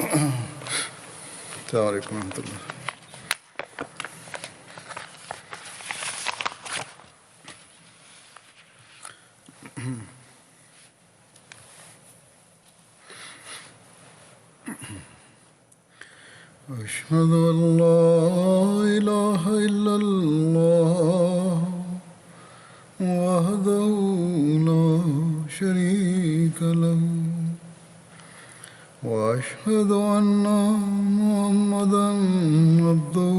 السلام علیکم ورحمۃ اللہ۔ أشهد أن لا إله إلا الله وحده لا شريك له وأشهد أن محمدا عبده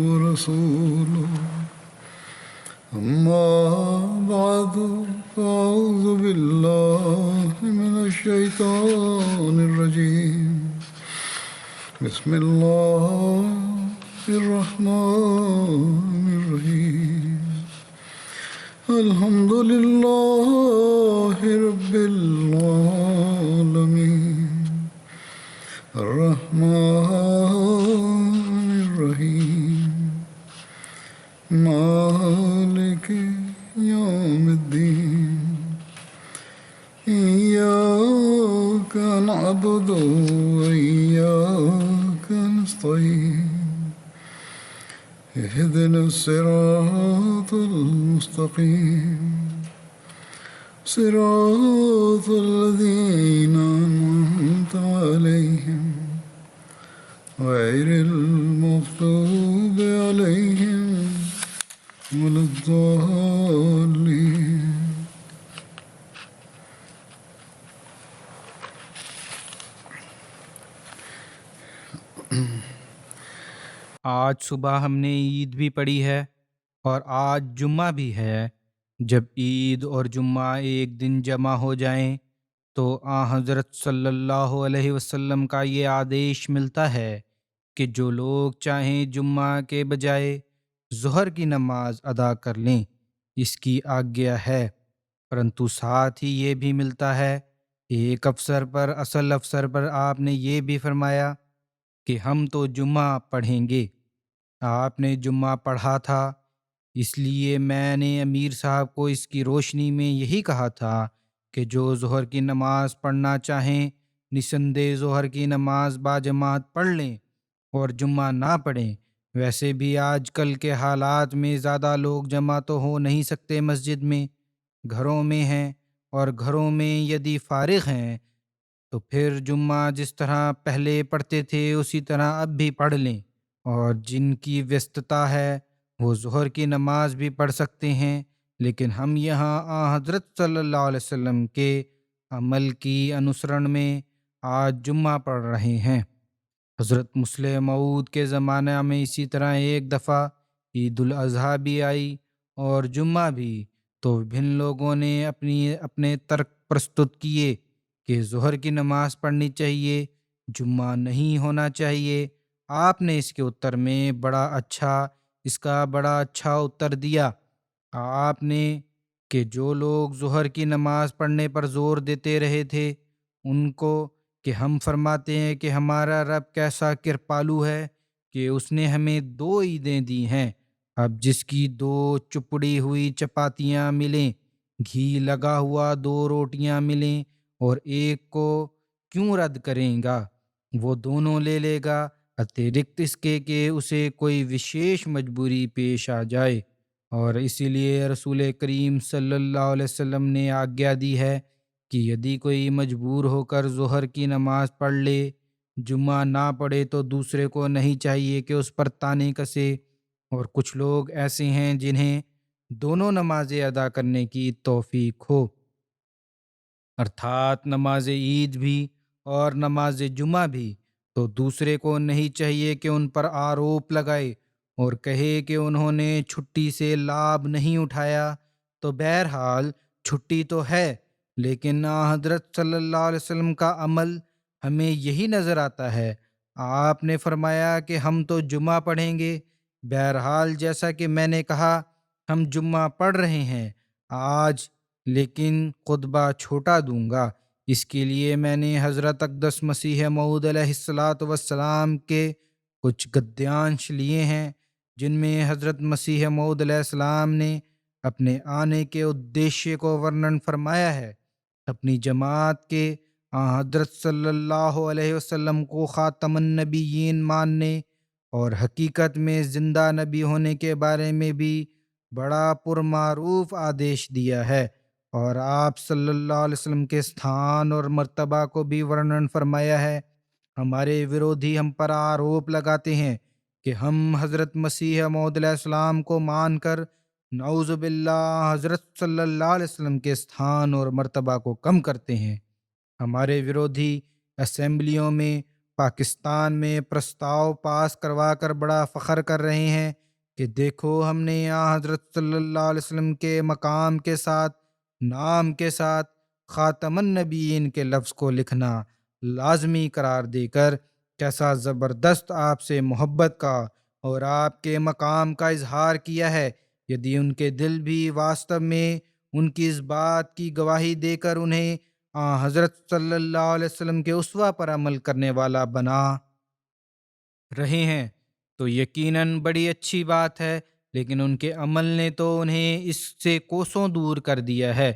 ورسوله أما بعد فأعوذ بالله من الشيطان الرجيم بسم الله الرحمن الرحيم الحمد لله رب العالمين الرحمن الرحيم مالك يوم الدين إياك نعبد وإياك نستعين اهدنا الصراط المستقيم صراط الذين أنعمت عليهم غير المغضوب عليهم ولا الضالين۔ آج صبح ہم نے عید بھی پڑھی ہے اور آج جمعہ بھی ہے۔ جب عید اور جمعہ ایک دن جمع ہو جائیں تو حضرت صلی اللہ علیہ وسلم کا یہ آدیش ملتا ہے کہ جو لوگ چاہیں جمعہ کے بجائے ظہر کی نماز ادا کر لیں، اس کی آگیا ہے۔ پرنتو ساتھ ہی یہ بھی ملتا ہے ایک اصل افسر پر آپ نے یہ بھی فرمایا کہ ہم تو جمعہ پڑھیں گے۔ آپ نے جمعہ پڑھا تھا، اس لیے میں نے امیر صاحب کو اس کی روشنی میں یہی کہا تھا کہ جو ظہر کی نماز پڑھنا چاہیں نسندے ظہر کی نماز باجماعت پڑھ لیں اور جمعہ نہ پڑھیں۔ ویسے بھی آج کل کے حالات میں زیادہ لوگ جمع تو ہو نہیں سکتے، مسجد میں گھروں میں ہیں، اور گھروں میں یدی فارغ ہیں تو پھر جمعہ جس طرح پہلے پڑھتے تھے اسی طرح اب بھی پڑھ لیں، اور جن کی ویستتا ہے وہ ظہر کی نماز بھی پڑھ سکتے ہیں۔ لیکن ہم یہاں حضرت صلی اللہ علیہ وسلم کے عمل کی انسرن میں آج جمعہ پڑھ رہے ہیں۔ حضرت مسلم موعود کے زمانہ میں اسی طرح ایک دفعہ عید الاضحیٰ بھی آئی اور جمعہ بھی، تو بھن لوگوں نے اپنے ترک پرستت کیے کہ ظہر کی نماز پڑھنی چاہیے، جمعہ نہیں ہونا چاہیے۔ آپ نے اس کے اتر میں بڑا اچھا اتر دیا۔ آپ نے کہ جو لوگ ظہر کی نماز پڑھنے پر زور دیتے رہے تھے ان کو کہ ہم فرماتے ہیں کہ ہمارا رب کیسا کرپالو ہے کہ اس نے ہمیں 2 عیدیں دی ہیں، اب جس کی 2 چپڑی ہوئی چپاتیاں ملیں، گھی لگا ہوا 2 روٹیاں ملیں اور ایک کو کیوں رد کریں گا، وہ دونوں لے لے گا، اترکت اس کے کہ اسے کوئی وشیش مجبوری پیش آ جائے۔ اور اسی لیے رسول کریم صلی اللہ علیہ وسلم نے آگیا دی ہے کہ یدی کوئی مجبور ہو کر ظہر کی نماز پڑھ لے، جمعہ نہ پڑھے تو دوسرے کو نہیں چاہیے کہ اس پر طعنے کسے۔ اور کچھ لوگ ایسے ہیں جنہیں دونوں نمازیں ادا کرنے کی توفیق ہو، ارتھات نماز عید بھی اور نماز جمعہ بھی، تو دوسرے کو نہیں چاہیے کہ ان پر آروپ لگائے اور کہے کہ انہوں نے چھٹی سے لابھ نہیں اٹھایا۔ تو بہرحال چھٹی تو ہے، لیکن حضرت صلی اللہ علیہ وسلم کا عمل ہمیں یہی نظر آتا ہے۔ آپ نے فرمایا کہ ہم تو جمعہ پڑھیں گے۔ بہرحال جیسا کہ میں نے کہا ہم جمعہ پڑھ رہے ہیں آج، لیکن خطبہ چھوٹا دوں گا۔ اس کے لیے میں نے حضرت اقدس مسیح موعود علیہ الصلاۃ والسلام کے کچھ گدیانش لیے ہیں جن میں حضرت مسیح موعود علیہ السلام نے اپنے آنے کے ادیشیہ کو ورنن فرمایا ہے۔ اپنی جماعت کے حضرت صلی اللہ علیہ وسلم کو خاتم النبیین ماننے اور حقیقت میں زندہ نبی ہونے کے بارے میں بھی بڑا پرمعروف آدیش دیا ہے، اور آپ صلی اللہ علیہ وسلم کے استھان اور مرتبہ کو بھی ورنن فرمایا ہے۔ ہمارے ورودھی ہم پر آروپ لگاتے ہیں کہ ہم حضرت مسیح موعود علیہ السلام کو مان کر نعوذ باللہ حضرت صلی اللہ علیہ وسلم کے استھان اور مرتبہ کو کم کرتے ہیں۔ ہمارے ورودھی اسمبلیوں میں پاکستان میں پرستاؤ پاس کروا کر بڑا فخر کر رہے ہیں کہ دیکھو ہم نے یہاں حضرت صلی اللہ علیہ وسلم کے مقام کے ساتھ، نام کے ساتھ خاتم النبیین کے لفظ کو لکھنا لازمی قرار دے کر کیسا زبردست آپ سے محبت کا اور آپ کے مقام کا اظہار کیا ہے۔ یدی ان کے دل بھی واستو میں ان کی اس بات کی گواہی دے کر انہیں حضرت صلی اللہ علیہ وسلم کے اسوہ پر عمل کرنے والا بنا رہے ہیں تو یقیناً بڑی اچھی بات ہے، لیکن ان کے عمل نے تو انہیں اس سے کوسوں دور کر دیا ہے۔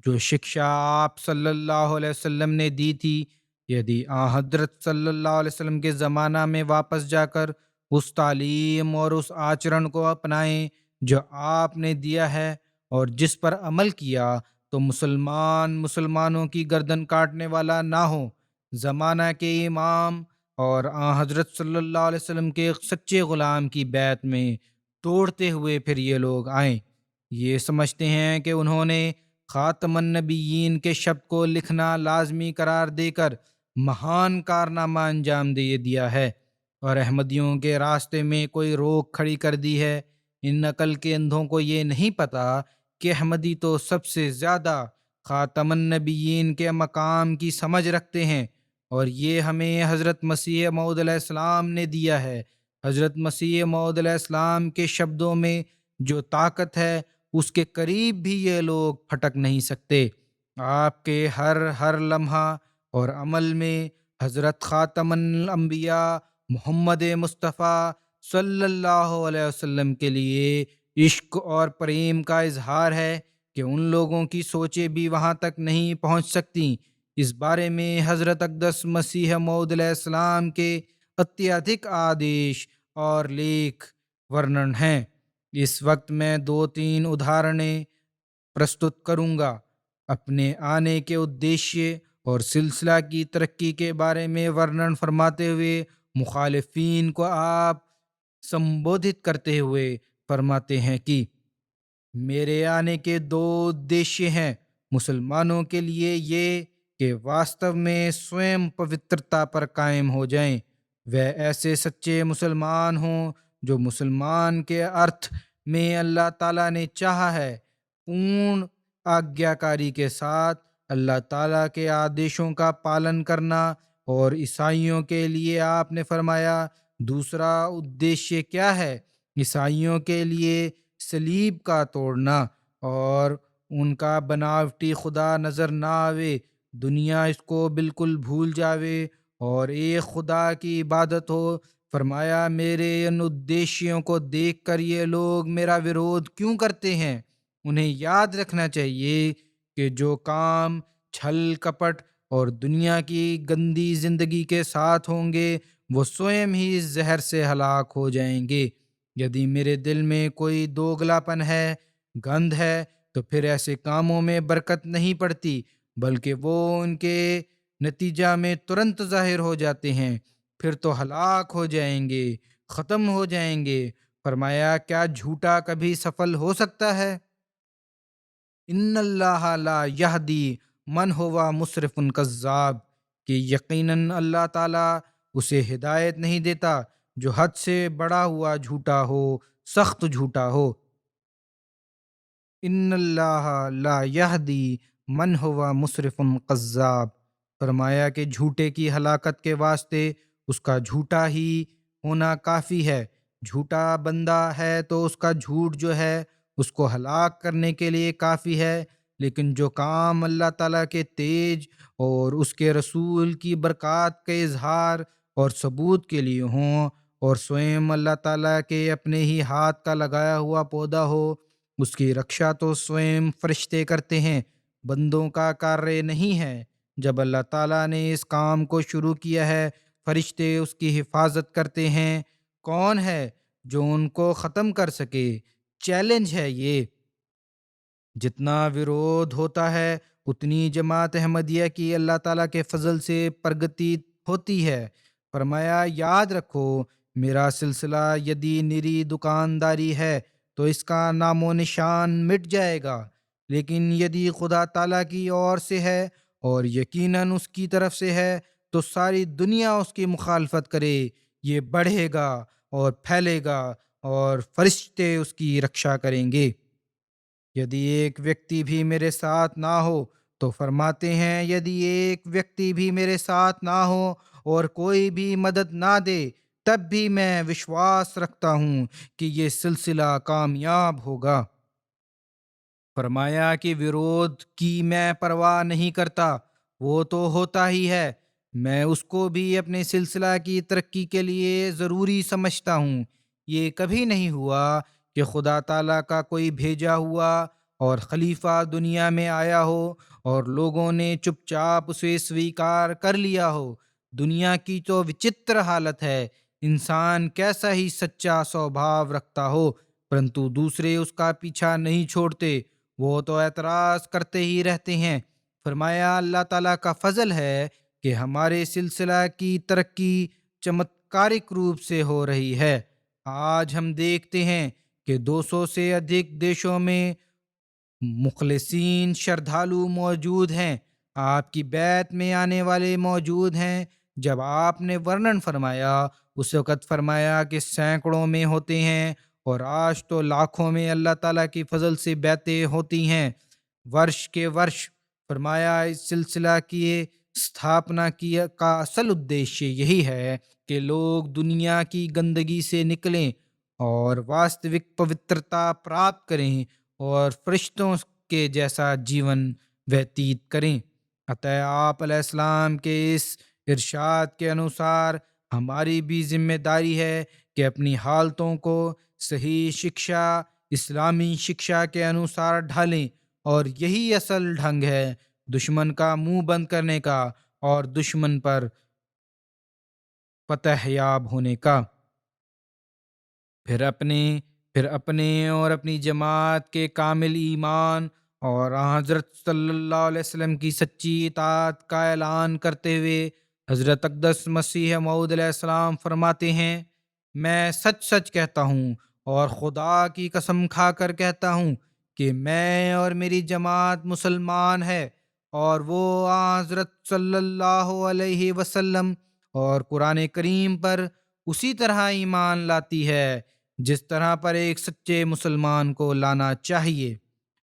جو شکشا آپ صلی اللہ علیہ وسلم نے دی تھی، یدی حضرت صلی اللہ علیہ وسلم کے زمانہ میں واپس جا کر اس تعلیم اور اس آچرن کو اپنائیں جو آپ نے دیا ہے اور جس پر عمل کیا، تو مسلمانوں کی گردن کاٹنے والا نہ ہو۔ زمانہ کے امام اور حضرت صلی اللہ علیہ وسلم کے ایک سچے غلام کی بیعت میں توڑتے ہوئے پھر یہ لوگ آئیں، یہ سمجھتے ہیں کہ انہوں نے خاتم النبیین کے شبد کو لکھنا لازمی قرار دے کر مہان کارنامہ انجام دے دیا ہے اور احمدیوں کے راستے میں کوئی روک کھڑی کر دی ہے۔ ان عقل کے اندھوں کو یہ نہیں پتا کہ احمدی تو سب سے زیادہ خاتم النبیین کے مقام کی سمجھ رکھتے ہیں، اور یہ ہمیں حضرت مسیح موعود علیہ السلام نے دیا ہے۔ حضرت مسیح موعود علیہ السلام کے شبدوں میں جو طاقت ہے، اس کے قریب بھی یہ لوگ پھٹک نہیں سکتے۔ آپ کے ہر لمحہ اور عمل میں حضرت خاتم الانبیاء محمد مصطفیٰ صلی اللہ علیہ وسلم کے لیے عشق اور پریم کا اظہار ہے کہ ان لوگوں کی سوچیں بھی وہاں تک نہیں پہنچ سکتی۔ اس بارے میں حضرت اقدس مسیح موعود علیہ السلام کے اتیادھک آدیش اور لیکھ ورنن ہیں۔ اس وقت میں 2-3 ادھارنیں پرستت کروں گا۔ اپنے آنے کے ادیشیہ اور سلسلہ کی ترقی کے بارے میں ورنن فرماتے ہوئے مخالفین کو آپ سمبودھت کرتے ہوئے فرماتے ہیں کہ میرے آنے کے 2 ادیشیہ ہیں۔ مسلمانوں کے لیے یہ کہ واستو میں سوئم پوترتا پر قائم ہو جائیں، وہ ایسے سچے مسلمان ہوں جو مسلمان کے ارتھ میں اللہ تعالیٰ نے چاہا ہے، پورن آگیاکاری کے ساتھ اللہ تعالیٰ کے آدیشوں کا پالن کرنا۔ اور عیسائیوں کے لیے آپ نے فرمایا دوسرا ادیشیہ کیا ہے؟ عیسائیوں کے لیے صلیب کا توڑنا اور ان کا بناوٹی خدا نظر نہ آوے، دنیا اس کو بالکل بھول جاوے اور ایک خدا کی عبادت ہو۔ فرمایا میرے ان ادیشیوں کو دیکھ کر یہ لوگ میرا ورودھ کیوں کرتے ہیں؟ انہیں یاد رکھنا چاہیے کہ جو کام چھل کپٹ اور دنیا کی گندی زندگی کے ساتھ ہوں گے وہ سوئم ہی اس زہر سے ہلاک ہو جائیں گے۔ یدی میرے دل میں کوئی دوگلاپن ہے، گند ہے، تو پھر ایسے کاموں میں برکت نہیں پڑتی، بلکہ وہ ان کے نتیجہ میں ترنت ظاہر ہو جاتے ہیں، پھر تو ہلاک ہو جائیں گے، ختم ہو جائیں گے۔ فرمایا کیا جھوٹا کبھی سفل ہو سکتا ہے؟ ان اللہ لا یہدی من ہوا مسرف کذاب، کہ یقیناً اللہ تعالیٰ اسے ہدایت نہیں دیتا جو حد سے بڑا ہوا جھوٹا ہو، سخت جھوٹا ہو۔ ان اللہ لا یہدی من ہوا مسرف کذاب، فرمایا کہ جھوٹے کی ہلاکت کے واسطے اس کا جھوٹا ہی ہونا کافی ہے۔ جھوٹا بندہ ہے تو اس کا جھوٹ جو ہے اس کو ہلاک کرنے کے لیے کافی ہے، لیکن جو کام اللہ تعالیٰ کے تیج اور اس کے رسول کی برکات کے اظہار اور ثبوت کے لیے ہوں اور سوئم اللہ تعالیٰ کے اپنے ہی ہاتھ کا لگایا ہوا پودا ہو، اس کی رکشا تو سوئم فرشتے کرتے ہیں، بندوں کا کاریہ نہیں ہے۔ جب اللہ تعالیٰ نے اس کام کو شروع کیا ہے فرشتے اس کی حفاظت کرتے ہیں۔ کون ہے جو ان کو ختم کر سکے؟ چیلنج ہے یہ۔ جتنا ورودھ ہوتا ہے اتنی جماعت احمدیہ کی اللہ تعالیٰ کے فضل سے پرگتی ہوتی ہے۔ فرمایا یاد رکھو میرا سلسلہ یدی نری دکانداری ہے تو اس کا نام و نشان مٹ جائے گا، لیکن یدی خدا تعالیٰ کی اور سے ہے اور یقیناً اس کی طرف سے ہے تو ساری دنیا اس کی مخالفت کرے یہ بڑھے گا اور پھیلے گا اور فرشتے اس کی رکشا کریں گے۔ یدی ایک ویکتی بھی میرے ساتھ نہ ہو تو فرماتے ہیں یدی ایک ویکتی بھی میرے ساتھ نہ ہو اور کوئی بھی مدد نہ دے تب بھی میں وشواس رکھتا ہوں کہ یہ سلسلہ کامیاب ہوگا۔ فرمایا کہ ورودھ کی میں پرواہ نہیں کرتا، وہ تو ہوتا ہی ہے، میں اس کو بھی اپنے سلسلہ کی ترقی کے لیے ضروری سمجھتا ہوں۔ یہ کبھی نہیں ہوا کہ خدا تعالیٰ کا کوئی بھیجا ہوا اور خلیفہ دنیا میں آیا ہو اور لوگوں نے چپ چاپ اسے سویکار کر لیا ہو۔ دنیا کی تو وچتر حالت ہے، انسان کیسا ہی سچا سوبھاو رکھتا ہو پرنتو دوسرے اس کا پیچھا نہیں چھوڑتے، وہ تو اعتراض کرتے ہی رہتے ہیں۔ فرمایا اللہ تعالیٰ کا فضل ہے کہ ہمارے سلسلہ کی ترقی چمتکارک روپ سے ہو رہی ہے۔ آج ہم دیکھتے ہیں کہ 200 سے ادھک دیشوں میں مخلصین شردھالو موجود ہیں، آپ کی بیعت میں آنے والے موجود ہیں۔ جب آپ نے ورنن فرمایا اس وقت فرمایا کہ سینکڑوں میں ہوتے ہیں اور آج تو لاکھوں میں اللہ تعالیٰ کی فضل سے بیعتیں ہوتی ہیں ورش کے ورش۔ فرمایا اس سلسلہ کی استھاپنا کی کا اصل ادیشیہ یہی ہے کہ لوگ دنیا کی گندگی سے نکلیں اور واستوک پوترتا پراپت کریں اور فرشتوں کے جیسا جیون ویتیت کریں۔ عطا آپ علیہ السلام کے اس ارشاد کے انوسار ہماری بھی ذمہ داری ہے کہ اپنی حالتوں کو صحیح شکشا اسلامی شکشا کے انوسار ڈھالیں، اور یہی اصل ڈھنگ ہے دشمن کا منہ بند کرنے کا اور دشمن پر فتح یاب ہونے کا۔ پھر اپنے اور اپنی جماعت کے کامل ایمان اور حضرت صلی اللہ علیہ وسلم کی سچی اطاعت کا اعلان کرتے ہوئے حضرت اقدس مسیح موعود علیہ السلام فرماتے ہیں، میں سچ سچ کہتا ہوں اور خدا کی قسم کھا کر کہتا ہوں کہ میں اور میری جماعت مسلمان ہے، اور وہ حضرت صلی اللہ علیہ وسلم اور قرآن کریم پر اسی طرح ایمان لاتی ہے جس طرح پر ایک سچے مسلمان کو لانا چاہیے۔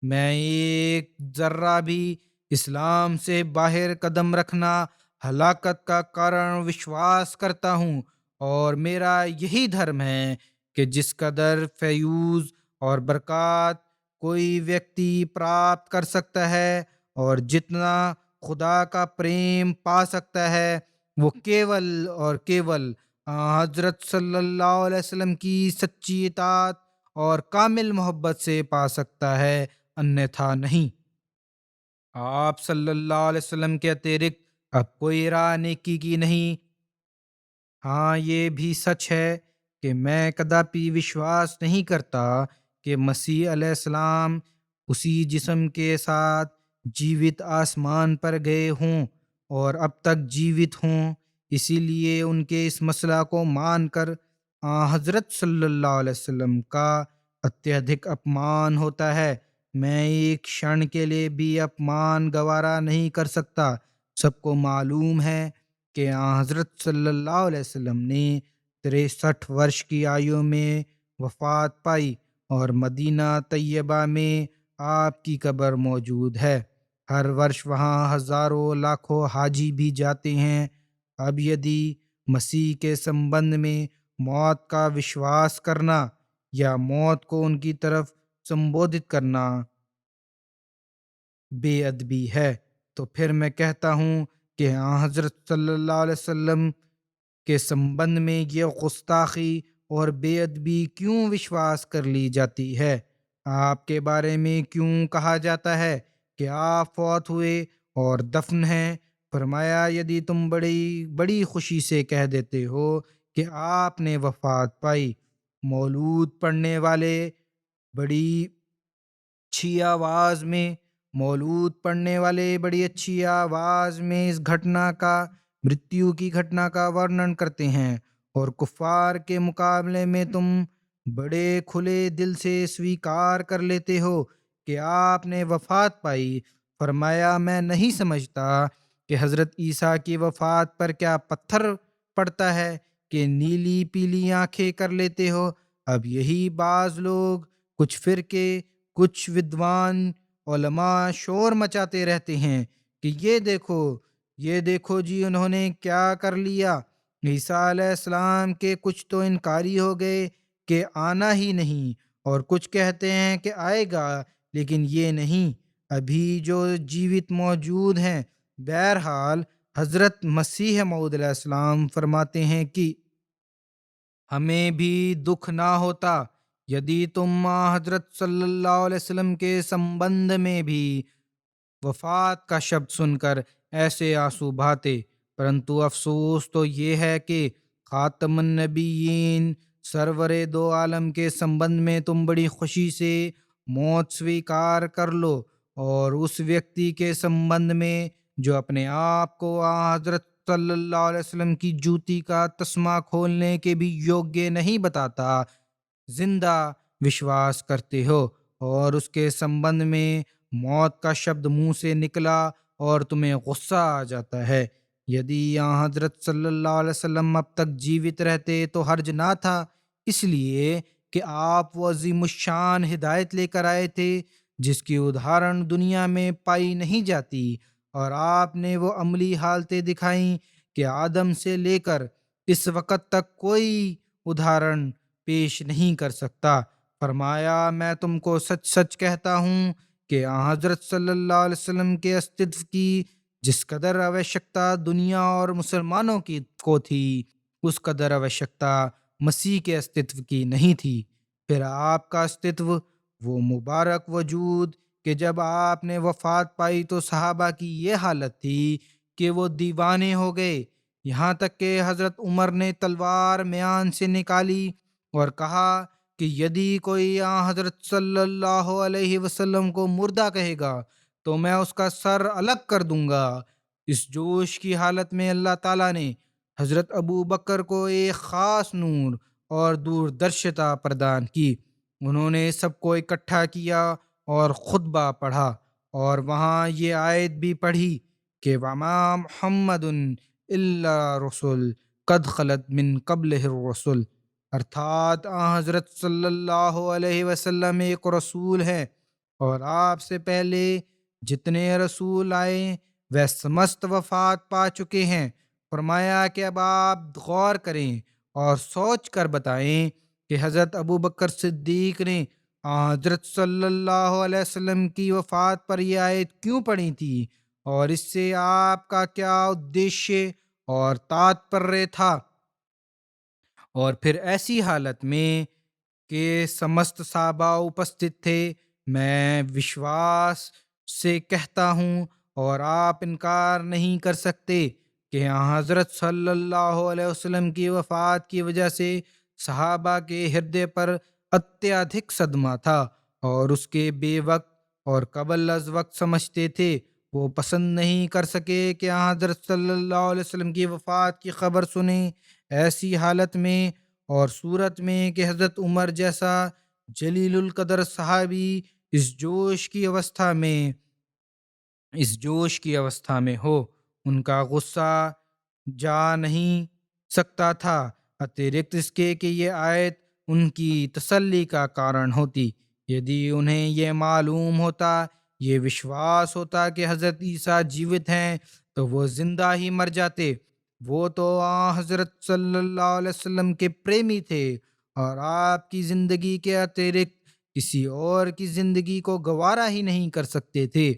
میں ایک ذرہ بھی اسلام سے باہر قدم رکھنا ہلاکت کا کارن وشواس کرتا ہوں، اور میرا یہی دھرم ہے کہ جس قدر فیوز اور برکات کوئی ویکتی پراپت کر سکتا ہے اور جتنا خدا کا پریم پا سکتا ہے وہ کیول اور کیول حضرت صلی اللہ علیہ وسلم کی سچی اطاعت اور کامل محبت سے پا سکتا ہے، انیتھا نہیں۔ آپ صلی اللہ علیہ وسلم کے اترکت اب کوئی راہ نیکی کی نہیں۔ ہاں یہ بھی سچ ہے کہ میں کداپی وشواس نہیں کرتا کہ مسیح علیہ السلام اسی جسم کے ساتھ جیوت آسمان پر گئے ہوں اور اب تک جیوت ہوں، اسی لیے ان کے اس مسئلہ کو مان کر حضرت صلی اللہ علیہ وسلم کا اتیہدھک اپمان ہوتا ہے۔ میں ایک کھشن کے لیے بھی اپمان گوارا نہیں کر سکتا۔ سب کو معلوم ہے کہ حضرت صلی اللہ علیہ وسلم نے 63 ورش کی آیو میں وفات پائی اور مدینہ طیبہ میں آپ کی قبر موجود ہے۔ ہر ورش وہاں ہزاروں لاکھوں حاجی بھی جاتے ہیں۔ اب یدی مسیح کے سمبندھ میں موت کا وشواس کرنا یا موت کو ان کی طرف سمبودھت کرنا بے ادبی ہے، تو پھر میں کہتا ہوں کہ حضرت صلی اللہ علیہ وسلم کے سمبندھ میں یہ گستاخی اور بے ادبی کیوں وشواس کر لی جاتی ہے؟ آپ کے بارے میں کیوں کہا جاتا ہے کہ آپ فوت ہوئے اور دفن ہیں؟ فرمایا یدی تم بڑی بڑی خوشی سے کہہ دیتے ہو کہ آپ نے وفات پائی، مولود پڑھنے والے بڑی اچھی آواز میں مولود پڑھنے والے بڑی اچھی آواز میں اس گھٹنا کا مرتیو کی گھٹنا کا ورنن کرتے ہیں، اور کفار کے مقابلے میں تم بڑے کھلے دل سے سویکار کر لیتے ہو کہ آپ نے وفات پائی۔ فرمایا میں نہیں سمجھتا کہ حضرت عیسیٰ کی وفات پر کیا پتھر پڑتا ہے کہ نیلی پیلی آنکھیں کر لیتے ہو۔ اب یہی بعض لوگ، کچھ فرقے، کچھ ودوان علماء شور مچاتے رہتے ہیں کہ یہ دیکھو جی انہوں نے کیا کر لیا، عیسیٰ علیہ السلام کے کچھ تو انکاری ہو گئے کہ آنا ہی نہیں، اور کچھ کہتے ہیں کہ آئے گا لیکن یہ نہیں، ابھی جو جیوت موجود ہیں۔ بہرحال حضرت مسیح موعود علیہ السلام فرماتے ہیں کہ ہمیں بھی دکھ نہ ہوتا یدی تم حضرت صلی اللہ علیہ وسلم کے سمبند میں بھی وفات کا شبد سن کر ایسے آنسو بہاتے، پرنتو افسوس تو یہ ہے کہ خاتم النبیین سرور دو عالم کے سمبند میں تم بڑی خوشی سے موت سویکار کر لو، اور اس ویکتی کے سمبند میں جو اپنے آپ کو حضرت صلی اللہ علیہ وسلم کی جوتی کا تسمہ کھولنے کے بھی یوگیہ نہیں بتاتا، زندہ وشواس کرتے ہو، اور اس کے سمبند میں موت کا شبد منہ سے نکلا اور تمہیں غصہ آ جاتا ہے۔ یدی حضرت صلی اللہ علیہ وسلم اب تک جیوت رہتے تو حرج نہ تھا، اس لیے کہ آپ وہ عظیم الشان ہدایت لے کر آئے تھے جس کی ادھارن دنیا میں پائی نہیں جاتی، اور آپ نے وہ عملی حالتیں دکھائیں کہ آدم سے لے کر اس وقت تک کوئی ادھارن پیش نہیں کر سکتا۔ فرمایا میں تم کو سچ سچ کہتا ہوں کہ حضرت صلی اللہ علیہ وسلم کے استتو کی جس قدر آوشکتا دنیا اور مسلمانوں کی کو تھی، اس قدر آوشکتا مسیح کے استتو کی نہیں تھی۔ پھر آپ کا استتو وہ مبارک وجود کہ جب آپ نے وفات پائی تو صحابہ کی یہ حالت تھی کہ وہ دیوانے ہو گئے، یہاں تک کہ حضرت عمر نے تلوار میان سے نکالی اور کہا کہ یدی کوئی حضرت صلی اللہ علیہ وسلم کو مردہ کہے گا تو میں اس کا سر الگ کر دوں گا۔ اس جوش کی حالت میں اللہ تعالیٰ نے حضرت ابو بکر کو ایک خاص نور اور دوردرشتا پردان کی۔ انہوں نے سب کو اکٹھا کیا اور خطبہ پڑھا، اور وہاں یہ آیت بھی پڑھی کہ وَمَا مُحَمَّدٌ إِلَّا رَسُولٌ قَدْ خَلَتْ مِن قَبْلِهِ الرُّسُلُ، ارتھات حضرت صلی اللہ علیہ وسلم ایک رسول ہے، اور آپ سے پہلے جتنے رسول آئے وہ سمست وفات پا چکے ہیں۔ فرمایا کہ اب آپ غور کریں اور سوچ کر بتائیں کہ حضرت ابو بکر صدیق نے حضرت صلی اللہ علیہ وسلم کی وفات پر یہ آیت کیوں پڑھی تھی، اور اس سے آپ کا کیا ادیشیہ اور تاتپریہ تھا۔ اور پھر ایسی حالت میں کہ سمست صحابہ اپستھت تھے، میں وشواس سے کہتا ہوں اور آپ انکار نہیں کر سکتے کہ حضرت صلی اللہ علیہ وسلم کی وفات کی وجہ سے صحابہ کے ہردے پر اتیادھک صدمہ تھا، اور اس کے بے وقت اور قبل از وقت سمجھتے تھے۔ وہ پسند نہیں کر سکے کہ حضرت صلی اللہ علیہ وسلم کی وفات کی خبر سنیں، ایسی حالت میں اور صورت میں کہ حضرت عمر جیسا جلیل القدر صحابی اس جوش کی اوستھا میں ہو، ان کا غصہ جا نہیں سکتا تھا، اتیرکت اس کے کہ یہ آیت ان کی تسلی کا کارن ہوتی۔ یدی انہیں یہ معلوم ہوتا، یہ وشواس ہوتا کہ حضرت عیسیٰ جیوت ہیں تو وہ زندہ ہی مر جاتے۔ وہ تو حضرت صلی اللہ علیہ وسلم کے پریمی تھے، اور آپ کی زندگی کے اتیرکت کسی اور کی زندگی کو گوارا ہی نہیں کر سکتے تھے،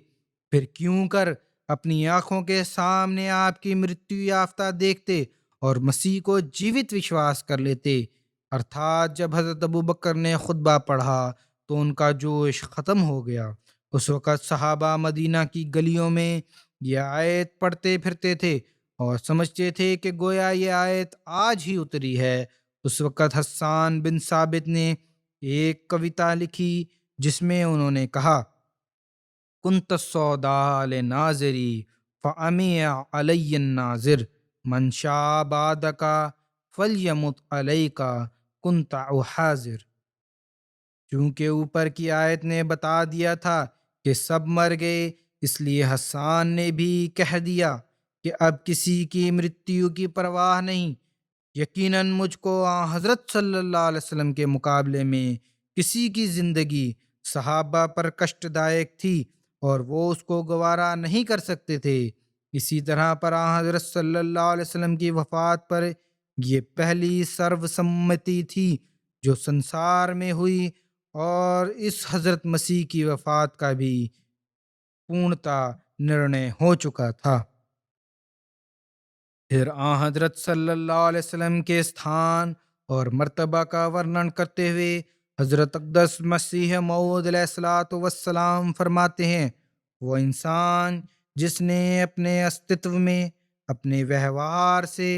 پھر کیوں کر اپنی آنکھوں کے سامنے آپ کی مرتیو یافتہ دیکھتے اور مسیح کو جیوت وشواس کر لیتے۔ ارتھات جب حضرت ابو بکر نے خطبہ پڑھا تو ان کا جوش ختم ہو گیا۔ اس وقت صحابہ مدینہ کی گلیوں میں یہ آیت پڑھتے پھرتے تھے اور سمجھتے تھے کہ گویا یہ آیت آج ہی اتری ہے۔ اس وقت حسان بن ثابت نے ایک کویتا لکھی جس میں انہوں نے کہا: کنت السوداء لناظری فعمی علی الناظر من شاء بعدک فلیمت علیک کنت حاضر۔ چونکہ اوپر کی آیت نے بتا دیا تھا کہ سب مر گئے، اس لیے حسان نے بھی کہہ دیا کہ اب کسی کی مرتیو کی پرواہ نہیں۔ یقیناً مجھ کو حضرت صلی اللہ علیہ وسلم کے مقابلے میں کسی کی زندگی صحابہ پر کشٹ دائق تھی اور وہ اس کو گوارا نہیں کر سکتے تھے۔ اسی طرح پر حضرت صلی اللہ علیہ وسلم کی وفات پر یہ پہلی سرو سمتی تھی جو سنسار میں ہوئی، اور اس حضرت مسیح کی وفات کا بھی پورنتا نرنے ہو چکا تھا۔ پھر حضرت صلی اللہ علیہ وسلم کے استھان اور مرتبہ کا ورنن کرتے ہوئے حضرت اقدس مسیح موعود علیہ الصلوۃ والسلام فرماتے ہیں: وہ انسان جس نے اپنے استتو میں، اپنے ویوہار سے،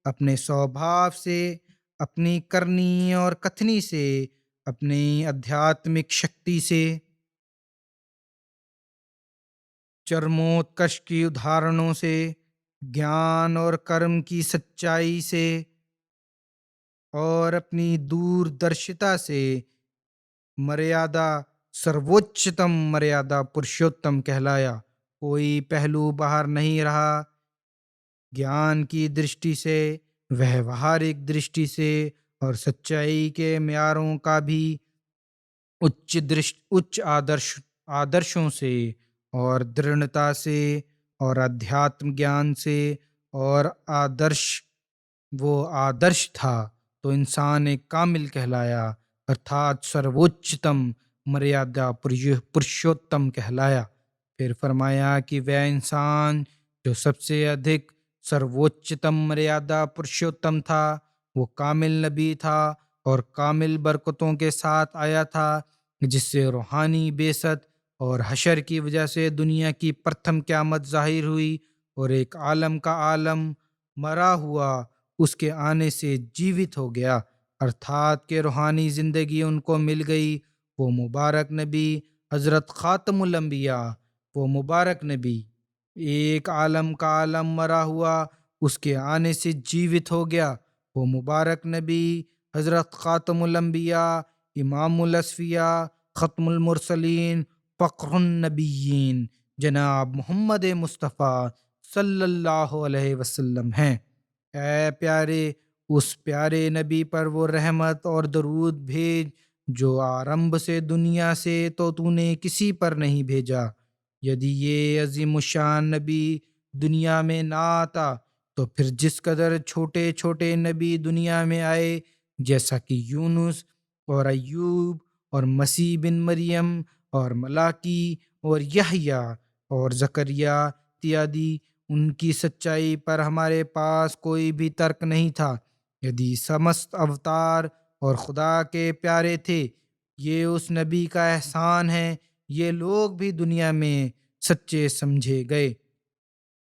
اپنے سوبھاو سے، اپنی کرنی اور کتھنی سے، اپنی ادھیاتمک شکتی سے، چرموتکش کی ادھارنوں سے، گیان اور کرم کی سچائی سے اور اپنی دور درشتا سے مریادا سرووچتم مریادا پرشوتم کہلایا۔ کوئی پہلو باہر نہیں رہا۔ گیان کی درشٹی سے، ویوہارک درشٹی سے اور سچائی کے معیاروں کا بھی اچ آدرشوں سے اور درڑھتا سے اور ادھیاتم گیان سے اور وہ آدرش تھا تو انسان ایک کامل کہلایا، ارتھات سرووچتم مریادا پرشوتم کہلایا۔ پھر فرمایا کہ وہ انسان جو سب سے ادھک سرووچتم مریادا پرشوتم تھا وہ کامل نبی تھا اور کامل برکتوں کے ساتھ آیا تھا، جس سے روحانی بعثت اور حشر کی وجہ سے دنیا کی پرتھم قیامت ظاہر ہوئی، اور ایک عالم کا عالم مرا ہوا اس کے آنے سے جیوت ہو گیا، ارتھات کہ روحانی زندگی ان کو مل گئی۔ وہ مبارک نبی حضرت خاتم الانبیاء، وہ مبارک نبی ایک عالم کا عالم مرا ہوا اس کے آنے سے جیوت ہو گیا۔ وہ مبارک نبی حضرت خاتم الانبیاء، امام الاصفیاء، ختم المرسلین، فخر النبیین، جناب محمد مصطفیٰ صلی اللہ علیہ وسلم ہیں۔ اے پیارے، اس پیارے نبی پر وہ رحمت اور درود بھیج جو آرمب سے دنیا سے تو نے کسی پر نہیں بھیجا۔ یدی یہ عظیم الشان نبی دنیا میں نہ آتا تو پھر جس قدر چھوٹے چھوٹے نبی دنیا میں آئے، جیسا کہ یونس اور ایوب اور مسیح بن مریم اور ملاکی اور یحییٰ اور زکریا اتیادی، ان کی سچائی پر ہمارے پاس کوئی بھی ترک نہیں تھا۔ یدی سمست اوتار اور خدا کے پیارے تھے، یہ اس نبی کا احسان ہے، یہ لوگ بھی دنیا میں سچے سمجھے گئے۔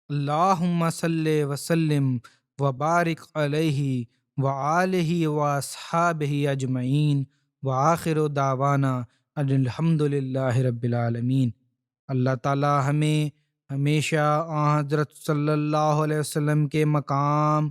اللہم صلی وسلم وبارک علیہ وآلہ واصحابہ اجمعین وآخر دعوانا ان الحمد للہ رب العالمین۔ اللہ تعالی ہمیں ہمیشہ حضرت صلی اللہ علیہ وسلم کے مقام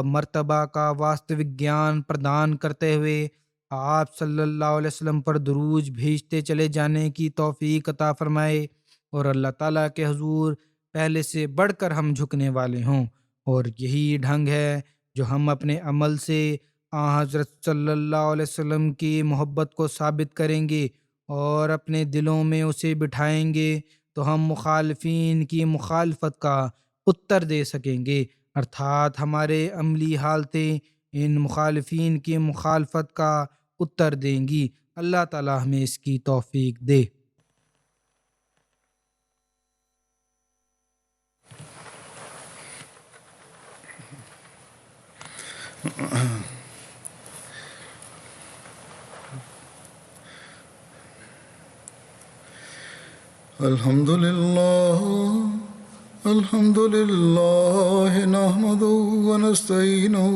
مرتبہ کا واستوک گیان پردان کرتے ہوئے آپ صلی اللہ علیہ وسلم پر درود بھیجتے چلے جانے کی توفیق عطا فرمائے، اور اللہ تعالیٰ کے حضور پہلے سے بڑھ کر ہم جھکنے والے ہوں، اور یہی ڈھنگ ہے جو ہم اپنے عمل سے حضرت صلی اللہ علیہ وسلم کی محبت کو ثابت کریں گے اور اپنے دلوں میں اسے بٹھائیں گے تو ہم مخالفین کی مخالفت کا اتر دے سکیں گے، ارتھات ہمارے عملی حالتیں ان مخالفین کی مخالفت کا اتر دیں گی۔ اللہ تعالی ہمیں اس کی توفیق دے۔ الحمد للہ الحمد لله نحمده ونستعينه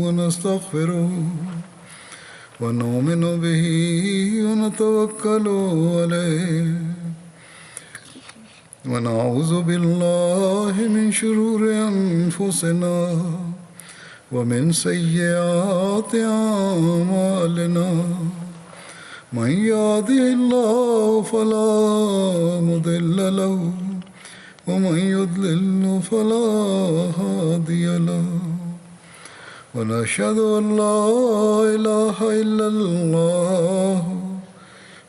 ونستغفره ونؤمن به ونتوكل عليه ونعوذ بالله من شرور أنفسنا ومن سيئات أعمالنا من يهده الله فلا مضل له ومن يضلل فلا هادي له ونشهد أن لا إله إلا الله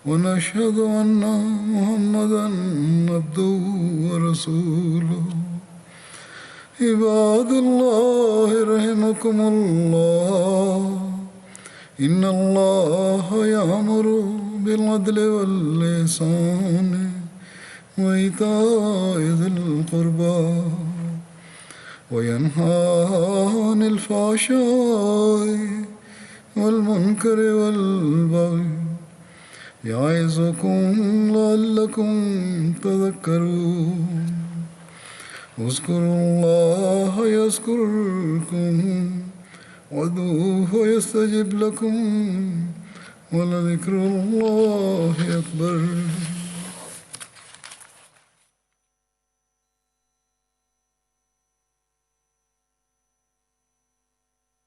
ونشهد أن محمدا عبده ورسوله عباد الله رحمكم الله إن الله يأمر بالعدل والإحسان وإيتاء ذي القربى وينهى عن الفحشاء والمنكر والبغي يعظكم لعلكم تذكرون اذكروا الله يذكركم وادعوه يستجب لكم ولذكر الله أكبر